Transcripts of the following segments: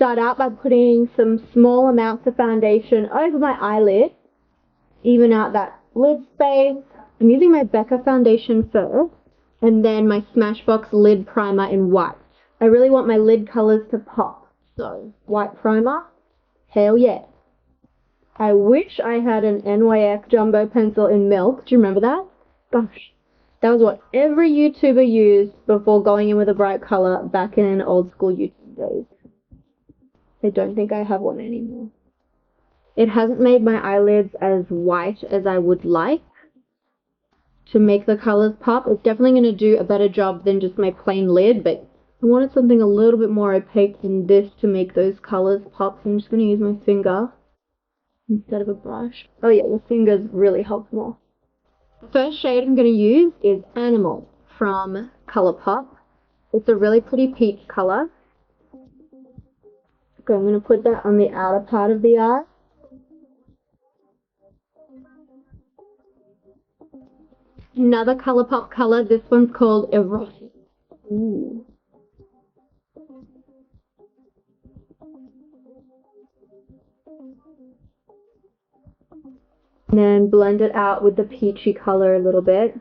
start out by putting some small amounts of foundation over my eyelid, even out that lid space. I'm using my Becca foundation first, and then my Smashbox lid primer in white. I really want my lid colors to pop, so white primer, hell yeah. I wish I had an NYX jumbo pencil in milk. Do you remember that? Gosh, that was what every YouTuber used before going in with a bright color back in old school YouTube days. I don't think I have one anymore. It hasn't made my eyelids as white as I would like to make the colors pop. It's definitely going to do a better job than just my plain lid, but I wanted something a little bit more opaque than this to make those colors pop. So I'm just going to use my finger instead of a brush. Oh yeah, the fingers really help more. The first shade I'm going to use is Animal from Colourpop. It's a really pretty peach color. Okay, I'm going to put that on the outer part of the eye. Another Colourpop color, this one's called Erotic. Ooh. And then blend it out with the peachy color a little bit.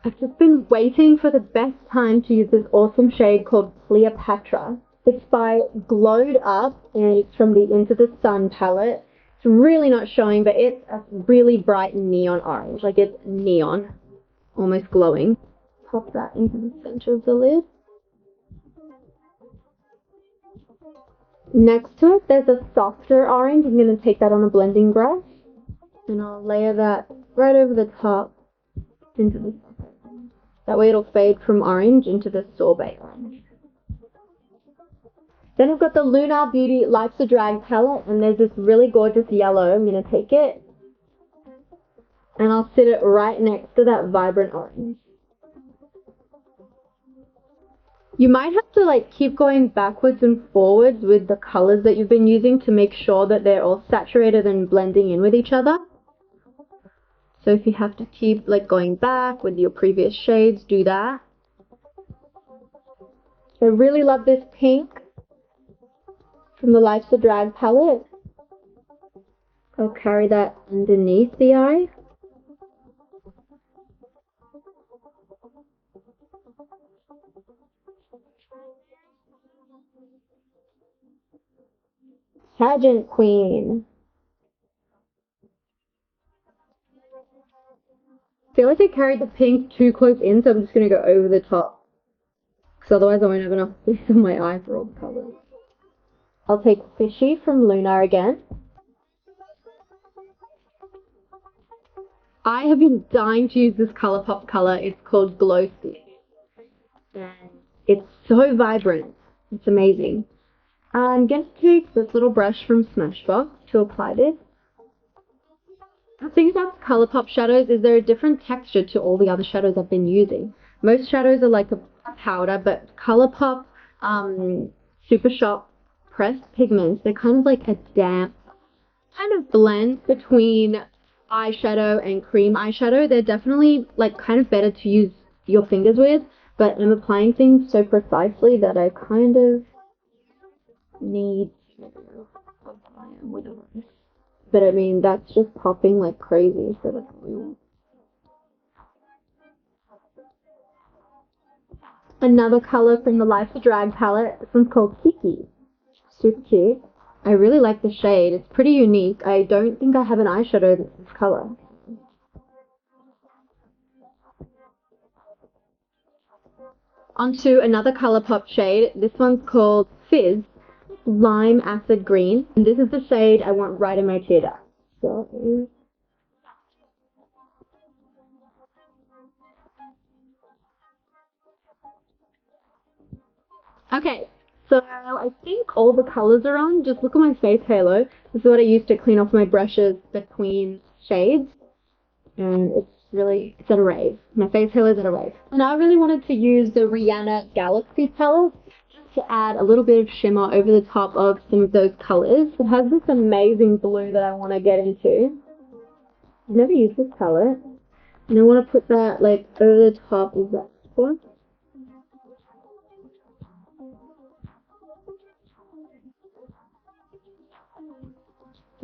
I've just been waiting for the best time to use this awesome shade called Cleopatra. It's by Glowed Up, and it's from the Into the Sun palette. It's really not showing, but it's a really bright neon orange. Like, it's neon, almost glowing. Pop that into the center of the lid. Next to it, there's a softer orange. I'm going to take that on a blending brush, and I'll layer that right over the top into the softer. That way it'll fade from orange into the sorbet orange. Then I've got the Lunar Beauty Life's a Drag palette, and there's this really gorgeous yellow. I'm going to take it, and I'll sit it right next to that vibrant orange. You might have to like keep going backwards and forwards with the colors that you've been using to make sure that they're all saturated and blending in with each other. So if you have to keep like going back with your previous shades, do that. I really love this pink from the Life's a Drag palette. I'll carry that underneath the eye. Pageant Queen. I feel like I carried the pink too close in, so I'm just going to go over the top, because otherwise I won't have enough space on my eye for all the colors. I'll take Fishy from Lunar again. I have been dying to use this Colourpop color. It's called Glow Stick, and it's so vibrant. It's amazing. I'm going to take this little brush from Smashbox to apply this. The thing about Colourpop shadows is they're a different texture to all the other shadows I've been using. Most shadows are like a powder, but Colourpop Super Shop pressed pigments, they're kind of like a damp kind of blend between eyeshadow and cream eyeshadow. They're definitely like kind of better to use your fingers with, but I'm applying things so precisely that I kind of need to apply them with a brush. But I mean, that's just popping like crazy, so that's what we want. Another color from the Life's a Drag palette. This one's called Kiki. Super cute. I really like the shade. It's pretty unique. I don't think I have an eyeshadow that's this color. Onto another Colourpop shade. This one's called Fizz Lime Acid Green. And this is the shade I want right in my tear duct. So okay, so I think all the colors are on. Just look at my face halo. This is what I use to clean off my brushes between shades. And it's at a rave. My face halo is at a rave. And I really wanted to use the Rihanna Galaxy palette just to add a little bit of shimmer over the top of some of those colors. It has this amazing blue that I want to get into. I've never used this palette. And I want to put that like over the top of that spot.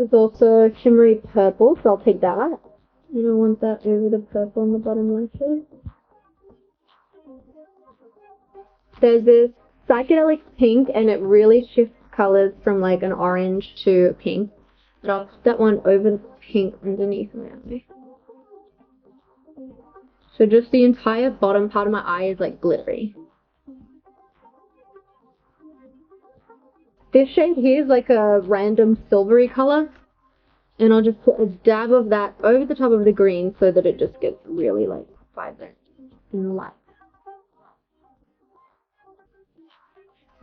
There's also shimmery purple, so I'll take that. I don't want that over the purple on the bottom lashes. There's this psychedelic pink, and it really shifts colors from like an orange to pink. But I'll put that one over the pink underneath my eye. So just the entire bottom part of my eye is like glittery. This shade here is like a random silvery color, and I'll just put a dab of that over the top of the green so that it just gets really like vibrant and light.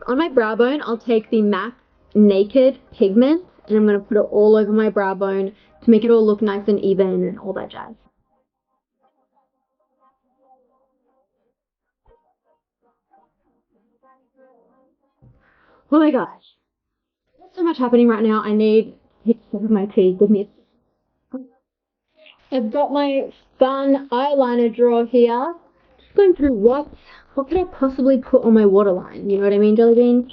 On my brow bone, I'll take the MAC Naked pigment, and I'm going to put it all over my brow bone to make it all look nice and even and all that jazz. Oh my gosh. There's so much happening right now. I need to take a sip of my tea. Give me a sec. I've got my fun eyeliner drawer here. Just going through what could I possibly put on my waterline? You know what I mean, Jellybean?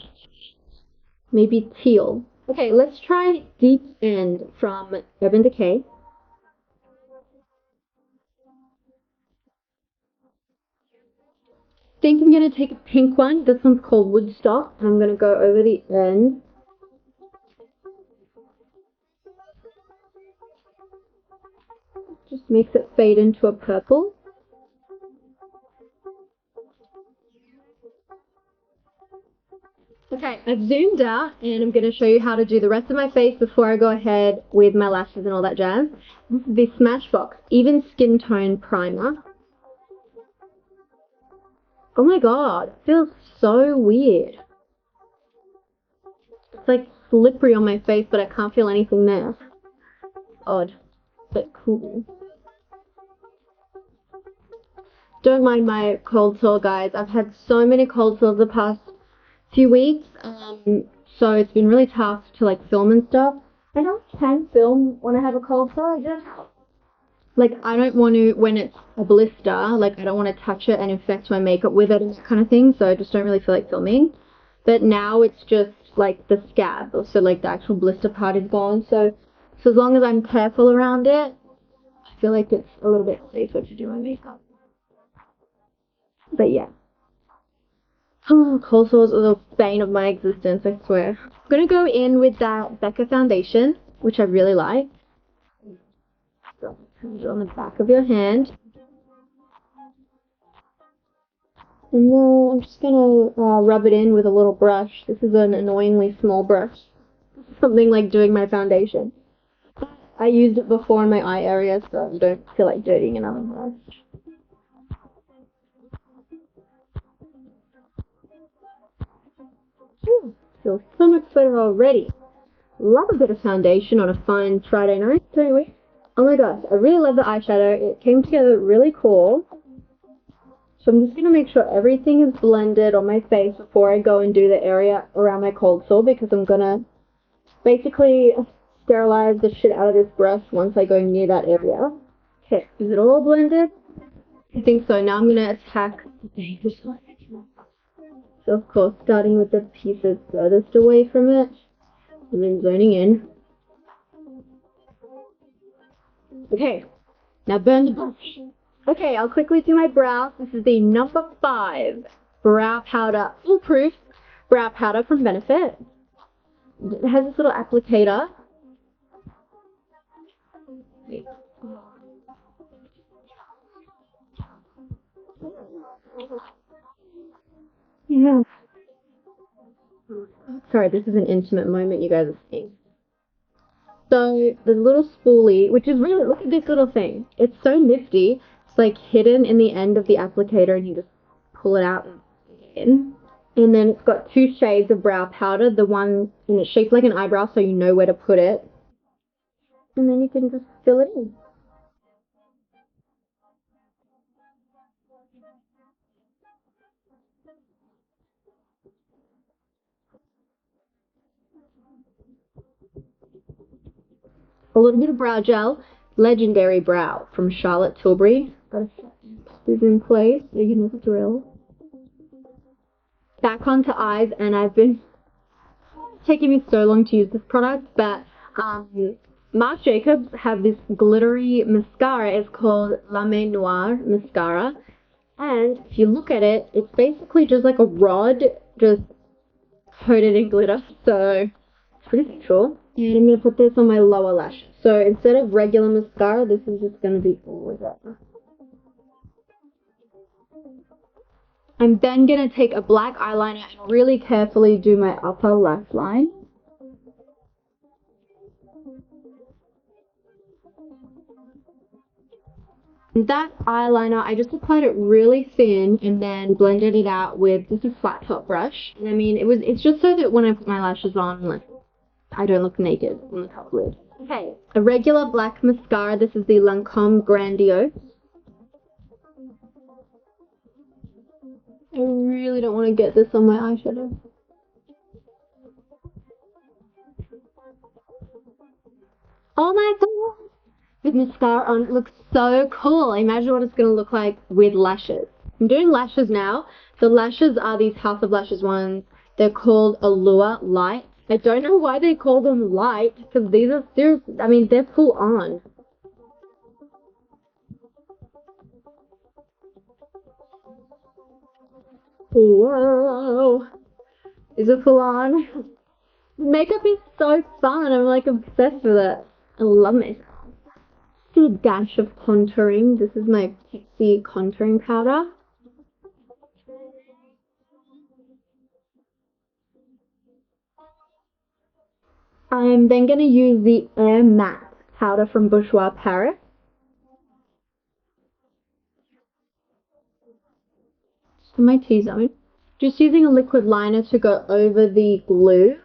Maybe teal. Okay, let's try Deep End from Urban Decay. I think I'm going to take a pink one. This one's called Woodstock, and I'm going to go over the end. Just makes it fade into a purple. Okay, I've zoomed out, and I'm going to show you how to do the rest of my face before I go ahead with my lashes and all that jazz. This is the Smashbox Even Skin Tone Primer. Oh my god, it feels so weird. It's like slippery on my face, but I can't feel anything there. Odd, but cool. Don't mind my cold sore, guys. I've had so many cold sores the past few weeks, so it's been really tough to like film and stuff. I know I can film when I have a cold sore, I just like I don't want to, when it's a blister, like I don't want to touch it and infect my makeup with it and that kind of thing, so I just don't really feel like filming. But now it's just like the scab, so like the actual blister part is gone, so as long as I'm careful around it, I feel like it's a little bit safer to do my makeup. But yeah. Oh, cold sores are the bane of my existence, I swear. I'm gonna go in with that Becca foundation, which I really like. So, put it on the back of your hand. And then I'm just gonna rub it in with a little brush. This is an annoyingly small brush. Something like doing my foundation. I used it before in my eye area, so I don't feel like dirtying another brush. Feels so much better already. Love a bit of foundation on a fine Friday night, don't we? Oh my gosh, I really love the eyeshadow. It came together really cool. So I'm just going to make sure everything is blended on my face before I go and do the area around my cold sore, because I'm going to basically sterilize the shit out of this brush once I go near that area. Okay, is it all blended? I think so. Now I'm going to attack the base. So of course, starting with the pieces furthest away from it, and then zoning in. Okay, now burn the brush. Okay, I'll quickly do my brows. This is the number 5 brow powder, foolproof brow powder from Benefit. It has this little applicator. Yeah. Sorry, this is an intimate moment you guys are seeing. So the little spoolie, which is really, look at this little thing. It's so nifty. It's like hidden in the end of the applicator, and you just pull it out and in. And then it's got 2 shades of brow powder. The one, and it's shaped like an eyebrow, so you know where to put it. And then you can just fill it in. A little bit of brow gel, Legendary Brow from Charlotte Tilbury. Got this in place, so you know the drill. Back onto eyes, and I've been taking me so long to use this product, but Marc Jacobs have this glittery mascara. It's called La Main Noire mascara. And if you look at it, it's basically just like a rod just coated in glitter. So it's pretty cool. And I'm going to put this on my lower lash. So instead of regular mascara, this is just going to be all over. I'm then going to take a black eyeliner and really carefully do my upper lash line. That eyeliner, I just applied it really thin and then blended it out with just a flat top brush. And I mean, it's just so that when I put my lashes on, like, I don't look naked on the top lid. Okay, a regular black mascara. This is the Lancome Grandiose. I really don't want to get this on my eyeshadow. Oh my god! With mascara on, it looks so cool. Imagine what it's going to look like with lashes. I'm doing lashes now. The lashes are these House of Lashes ones. They're called Allure Light. I don't know why they call them light, because these are serious. I mean, they're full on. Whoa. Is it full on? Makeup is so fun. I'm like obsessed with it. I love makeup. A dash of contouring. This is my Queiries contouring powder. I'm then going to use the Air Matte powder from Bourjois Paris. For my T-zone. Just using a liquid liner to go over the glue.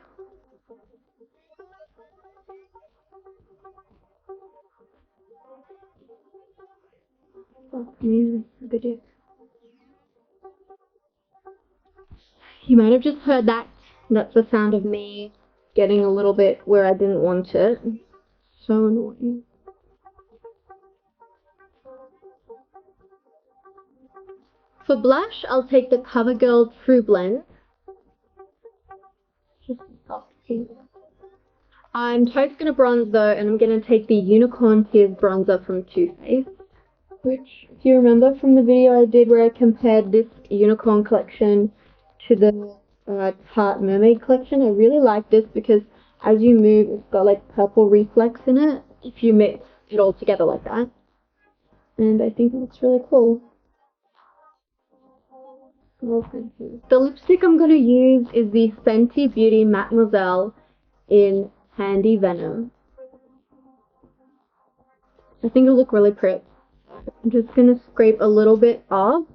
You might have just heard that. That's the sound of me getting a little bit where I didn't want it. So annoying. For blush, I'll take the CoverGirl True Blend. Just soft pink. I'm totally going to bronze though, and I'm going to take the Unicorn Tears bronzer from Too Faced. Which, if you remember from the video I did where I compared this unicorn collection to the Tarte Mermaid collection, I really like this because as you move, it's got like purple reflex in it if you mix it all together like that. And I think it looks really cool. The lipstick I'm going to use is the Fenty Beauty Mademoiselle in Handy Venom. I think it'll look really pretty. I'm just going to scrape a little bit off.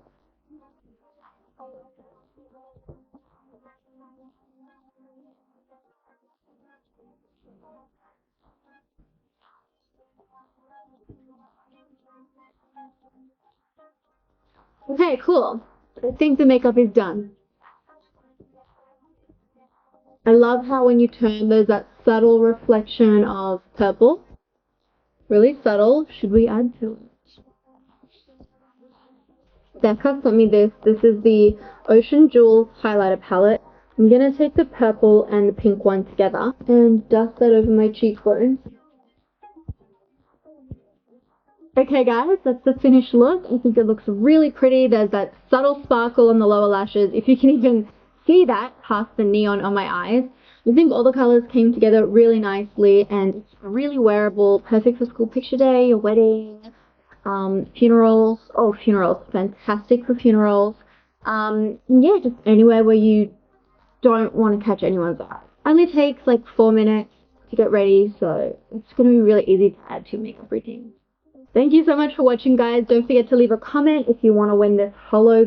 Okay, cool. I think the makeup is done. I love how when you turn, there's that subtle reflection of purple. Really subtle. Should we add to it? Becca sent me this. This is the Ocean Jewels highlighter palette. I'm going to take the purple and the pink one together and dust that over my cheekbones. Okay guys, that's the finished look. I think it looks really pretty. There's that subtle sparkle on the lower lashes. If you can even see that past the neon on my eyes. I think all the colors came together really nicely and it's really wearable. Perfect for school picture day, your wedding, funerals. Oh, funerals. Fantastic for funerals. Yeah, just anywhere where you don't want to catch anyone's eye. Only takes like 4 minutes to get ready, so it's going to be really easy to add to your makeup routine. Thank you so much for watching, guys. Don't forget to leave a comment if you want to win this Holo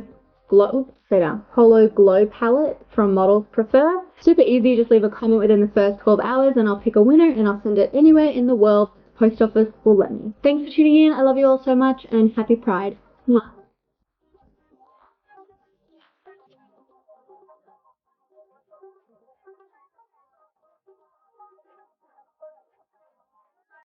Glow palette from Models Prefer. Super easy. Just leave a comment within the first 12 hours and I'll pick a winner and I'll send it anywhere in the world. Post office will let me. Thanks for tuning in. I love you all so much and happy Pride. Mwah.